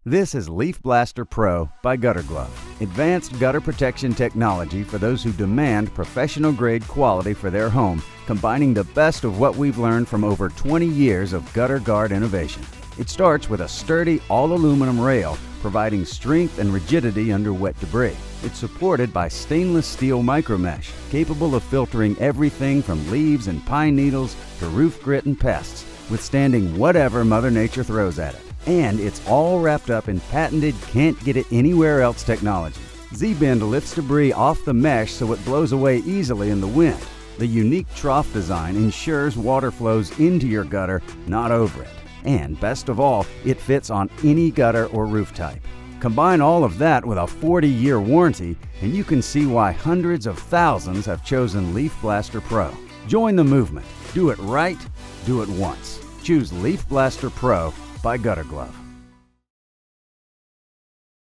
This is LeafBlaster Pro by Gutter Glove. Advanced gutter protection technology for those who demand professional-grade quality for their home, combining the best of what we've learned from over 20 years of gutter guard innovation. It starts with a sturdy all-aluminum rail, providing strength and rigidity under wet debris. It's supported by stainless steel micromesh, capable of filtering everything from leaves and pine needles to roof grit and pests, withstanding whatever Mother Nature throws at it. And it's all wrapped up in patented can't-get-it-anywhere-else technology. Z-Bend lifts debris off the mesh so it blows away easily in the wind. The unique trough design ensures water flows into your gutter, not over it. And best of all, it fits on any gutter or roof type. Combine all of that with a 40-year warranty, and you can see why hundreds of thousands have chosen LeafBlaster Pro. Join the movement. Do it right. Do it once. Choose LeafBlaster Pro by Gutter Glove.